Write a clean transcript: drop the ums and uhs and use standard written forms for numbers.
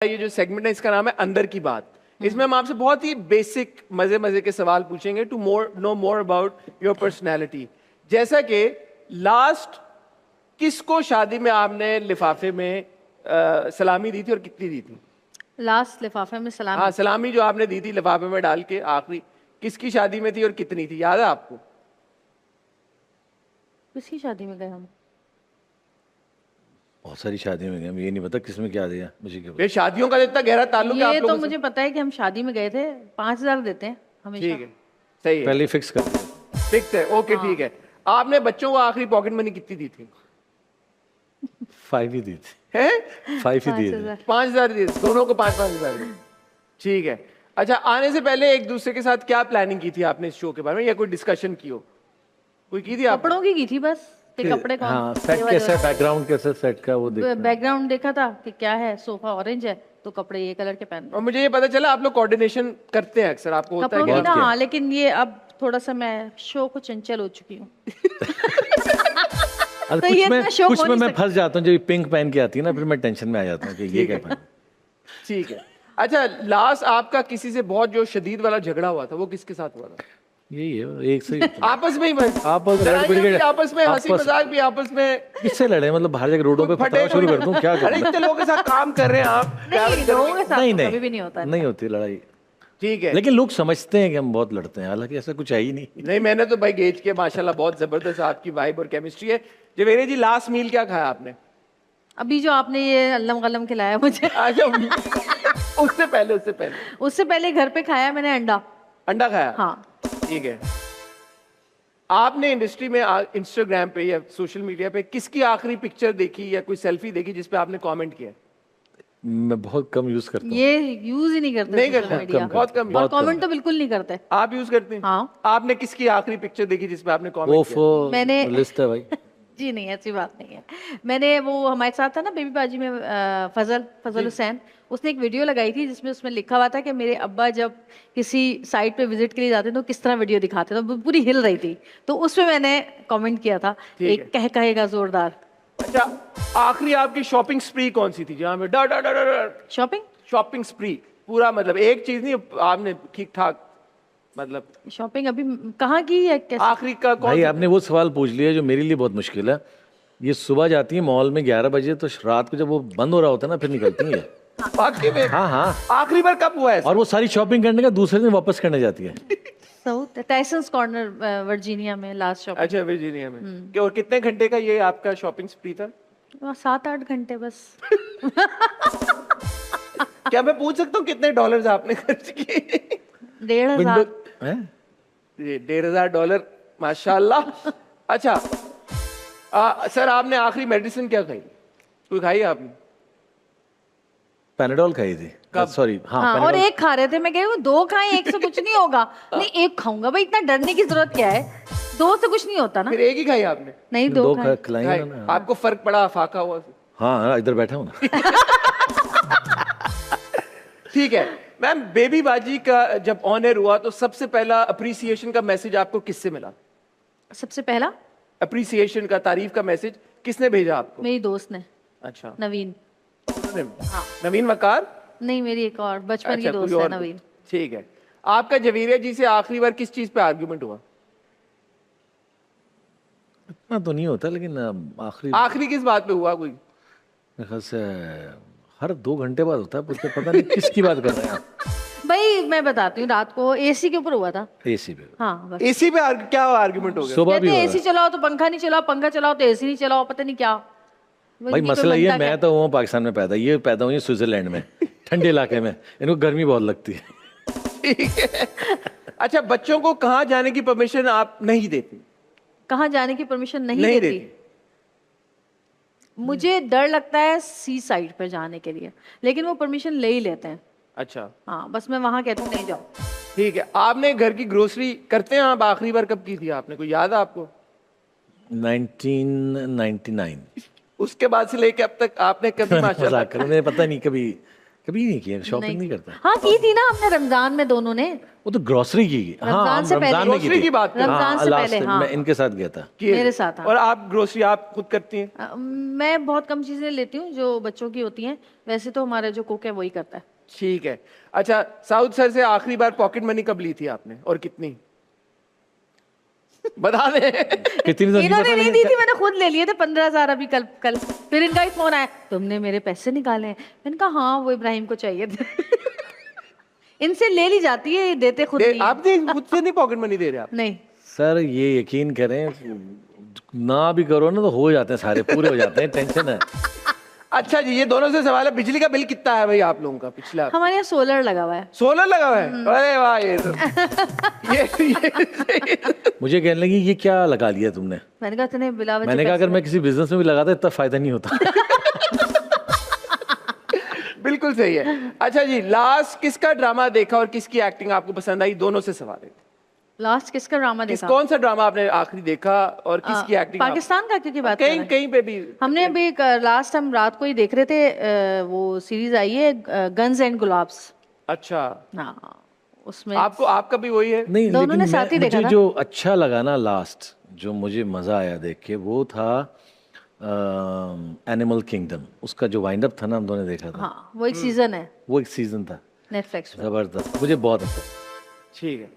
ये जो सेगमेंट है इसका नाम है अंदर की बात। इसमें हम आपसे बहुत ही बेसिक मजे मजे के सवाल पूछेंगे to know more about your personality. जैसा कि लास्ट किसको शादी में आपने लिफाफे में सलामी दी थी और कितनी दी थी? लास्ट लिफाफे में सलामी? हाँ, सलामी जो आपने दी थी लिफाफे में डाल के आखिरी, किसकी शादी में थी और कितनी थी, याद है आपको? किसकी शादी में गए हम? बहुत सारी शादियों में गए, मुझे ये नहीं पता किसमें क्या दिया मुझे क्या फिर शादियों का इतना गहरा ताल्लुक है आप ये लोगों तो से? मुझे पता है कि हम शादी में गए थे। 5,000 देते हैं हमेशा। ठीक है, सही है, पहले ही फिक्स कर फिक्स है, ओके ठीक है। आपने बच्चों को आखिरी पॉकेट मनी कितनी दी थी? 5 ही दी थी, हैं? 5 ही दिए थे। 5,000। 5,000 दिए, दोनों को 5,000 दिए। ठीक है। अच्छा, आने से पहले एक दूसरे के साथ क्या प्लानिंग की थी आपने इस शो के बारे में, या कोई डिस्कशन की हो? कोई की थी आप? कपड़ों की थी बस कि कपड़े कौन हाँ, सेट कैसा है, बैकग्राउंड कैसा सेट का वो देखना है। बैकग्राउंड देखा था कि क्या है, सोफा ऑरेंज है तो कपड़े ये कलर के पहन। और मुझे ये पता चला आप लोग कोऑर्डिनेशन करते हैं अक्सर, आपको होता है कपड़ों की क्या? ना, हाँ, लेकिन ये अब थोड़ा सा मैं शो को चंचल हो चुकी हूँ। अरे तो ये इतना शौक कुछ हो में नहीं मैं सकता। फंस जाता हूँ, जब पिंक पहन के आती है ना फिर मैं टेंशन में आ जाता हूँ कि ये क्या पहन। ठीक है। अच्छा, लास्ट आपका किसी से बहुत जो शदीद वाला झगड़ा हुआ था वो किसके साथ हुआ था? यही है, एक से ही आपस में ही बस? आपस में लड़ाइयाँ लड़ भी आपस में, हंसी आपस- मजाक भी आपस में? किससे लड़े, मतलब बाहर जाकर रोडों पे फटे फटाना शुरू कर दूं, क्या अरे करूं? इतने लोगों के साथ काम कर रहे हैं आप, नहीं, लोगों के साथ नहीं तो नहीं कभी भी नहीं होता। नहीं होती लड़ाई, ठीक है। लेकिन लोग समझते हैं कि हम बहुत लड़ते हैं, हालांकि ऐसा कुछ है ही नहीं। नहीं, मैंने तो भाई गेज के माशाल्लाह बहुत जबरदस्त आपकी वाइब और केमिस्ट्री है। जवेरे जी, लास्ट मील क्या खाया आपने? अभी जो आपने ये अल्लम गलम खिलाया मुझे, अच्छा, उससे पहले घर पे खाया मैंने अंडा। अंडा खाया? हाँ। ठीक है। आपने इंडस्ट्री में इंस्टाग्राम पे या सोशल मीडिया पे किसकी आखिरी पिक्चर देखी या कोई सेल्फी देखी जिस पे आपने कमेंट किया? मैं बहुत कम यूज करता हूँ। ये यूज ही नहीं करते नहीं सोशल करते? मीडिया। बहुत कम। और बहुत कम। कमेंट तो बिल्कुल नहीं करते। आप यूज करते हैं? हाँ। आपने किसकी आखिरी पिक्चर देखी जिस पे आपने कमेंट वो किया? मैंने लिस्ट है भाई। जी नहीं, ऐसी बात नहीं है। मैंने वो हमारे साथ था ना बेबी बाजी में, फजल हुसैन, उसने एक वीडियो लगाई थी जिसमें उसमें लिखा हुआ था कि मेरे अब्बा जब किसी साइट पे विजिट के लिए जाते तो किस तरह वीडियो दिखाते, तो वो पूरी हिल रही थी, तो उस पे मैंने कमेंट किया था, एक कहेगा जोरदार। अच्छा, आखिरी आपकी शॉपिंग स्प्री कौन सी थी जहाँ पे डर डर डर डर? शॉपिंग? शॉपिंग स्प्री पूरा, मतलब एक चीज नहीं, आपने ठीक ठाक, मतलब शॉपिंग अभी कहाँ की है, कैसे? आखिरी का कौन भाई सी? आपने वो सवाल पूछ लिया जो मेरे लिए बहुत मुश्किल है। ये सुबह जाती है मॉल में 11 बजे, तो रात को जब वो बंद हो रहा होता है ना फिर निकलती है। वाकई में? हाँ हाँ, आखिरी बार कब हुआ है? और वो सारी शॉपिंग करने का दूसरे दिन वापस करने जाती है। साउथ टाइसन्स कॉर्नर, वर्जीनिया में लास्ट शॉपिंग। अच्छा, वर्जीनिया में। और कितने घंटे का ये आपका शॉपिंग स्प्री था? 7-8 घंटे बस। क्या मैं पूछ सकता हूँ कितने डॉलर्स आपने खर्च किए? 1,500। हैं? ये $1,500, माशाल्लाह। अच्छा, सर आपने आखिरी मेडिसिन क्या खाई? कोई खाई आपने? पैनाडोल खाई थी। सॉरी, हाँ, हाँ, और पैनाडोल। एक खा रहे थे, मैं कह रही हूँ 2 खाएं, एक से कुछ नहीं होगा। नहीं, एक खाऊंगा भाई, इतना डरने की जरूरत क्या है, 2 से कुछ नहीं होता ना। फिर एक ही खाई आपने? नहीं, 2 दो खाएं। खिलाई खाई। ना। आपको फर्क पड़ा फाका हुआ? हाँ हाँ, इधर बैठा हूँ ना। ठीक है मैम, बेबी बाजी का जब ऑन एयर हुआ तो सबसे पहला अप्रिसिएशन का मैसेज आपको किससे मिला? सबसे पहला अप्रिसिएशन का, तारीफ का मैसेज किसने भेजा आपको? मेरी दोस्त ने, अच्छा, नवीन। नवीन वकार? नहीं, मेरी एक और बचपन की अच्छा, कोई दोस्त है, और? नवीन। ठीक है। आपका जवीरिया जी से आखिरी बार किस चीज पे आर्गुमेंट हुआ? इतना तो नहीं होता, लेकिन आखिरी आखिरी किस बात पे हुआ कोई? मेरे ख्याल से हर 2 घंटे बाद होता है, मुझे पता नहीं किसकी बात कर रहे हैं आप। भाई मैं बताती हूँ, रात को एसी के ऊपर हुआ था। एसी पे हाँ बस। एसी पे क्या आर्गुमेंट हो गया? सुबह भी कहते हो एसी चलाओ तो पंखा नहीं चलाओ, पंखा चलाओ तो एसी नहीं चलाओ, पता नहीं क्या। भाई इनकी कोई मसला ये, मनता मैं तो हूँ पाकिस्तान में पैदा, ये पैदा हुई है स्विट्जरलैंड में, ठंडे इलाके में, इनको गर्मी बहुत लगती है। ठीक है। अच्छा, बच्चों को कहाँ जाने की परमिशन आप नहीं देती? कहाँ जाने की परमिशन नहीं नहीं देती? मुझे डर लगता है सी साइड पर जाने के लिए, लेकिन वो परमिशन ले ही लेते हैं। अच्छा, हाँ, बस मैं वहां कहती हूँ नहीं जाओ। ठीक है। आपने घर की ग्रोसरी करते हैं आप, आखिरी बार कब की थी आपने, कोई याद है आपको? 1999। उसके बाद से लेके अब तक आपने कभी माशाल्लाह मजाक कर, मुझे पता नहीं कभी कभी नहीं किया, शॉपिंग नहीं करता। हाँ की थी ना हमने रमजान में दोनों ने। वो तो ग्रोसरी की। हाँ, रमजान से पहले। रमजान में ग्रोसरी की बात कर रहे हैं। रमजान से लास्ट पहले, हाँ। मैं इनके साथ गया था। किए। मेरे साथ, हाँ। और आप ग्रोसरी आप खुद करती हैं? मैं बहुत कम चीजें लेती हूँ जो बच्चों की होती हैं, वैसे तो हमारा जो कुक है वही करता है। ठीक है। अच्छा, साउथ सर से आखिरी बार पॉकेट मनी कब ली थी आपने और कितनी? बता दे। कितनी तो नहीं इन्होंने पता, नहीं लेकिन दी थी, मैंने खुद ले लिए थे 15,000 अभी कल। फिर इनका ही फोन आया, तुमने मेरे पैसे निकाले हैं। मैंने कहा हाँ, वो इब्राहिम को चाहिए थे। इनसे ले ली जाती है, ये देते खुद नहीं है। आप खुद से नहीं पॉकेट मनी दे रहे आप? नहीं। सर ये यकीन करें, ना भी करो ना तो हो जाते हैं, सारे पूरे हो जाते हैं, टेंशन है। अच्छा जी, ये दोनों से सवाल है, बिजली का बिल कितना है भाई आप लोगों का पिछला? हमारे यहाँ सोलर लगा हुआ है। सोलर लगा हुआ है? अरे वाह, ये तो ये मुझे कहने लगी ये क्या लगा लिया तुमने? मैंने कहा इतने बिला मैंने कहा अगर मैं किसी बिजनेस में भी लगाता इतना फायदा नहीं होता। बिल्कुल सही है। अच्छा जी, लास्ट किसका ड्रामा देखा और किसकी एक्टिंग आपको पसंद आई? दोनों से सवाल है। लास्ट किसका ड्रामा देखा? कौन सा ड्रामा आपने आखिरी देखा और किसकी एक्टिंग? पाकिस्तान का क्योंकि बात कर रहे कहीं हैं। कहीं पे भी। हमने अभी लास्ट हम रात को ही देख रहे थे, वो सीरीज आई है गन्स एंड गुलाब्स। अच्छा, हाँ, उसमें आपको आपका भी वही है? नहीं, दोनों लेकिन ने साथ ही देखा मुझे ना। जो अच्छा लगा ना लास्ट, जो मुझे मजा आया देख के, वो था एनिमल किंगडम। उसका जो वाइंड अप था ना, हम दोनों ने देखा था। हाँ, वो एक सीजन है वो एक सीजन था नेटफ्लिक्स पे। जबरदस्त, मुझे बहुत अच्छा। ठीक है।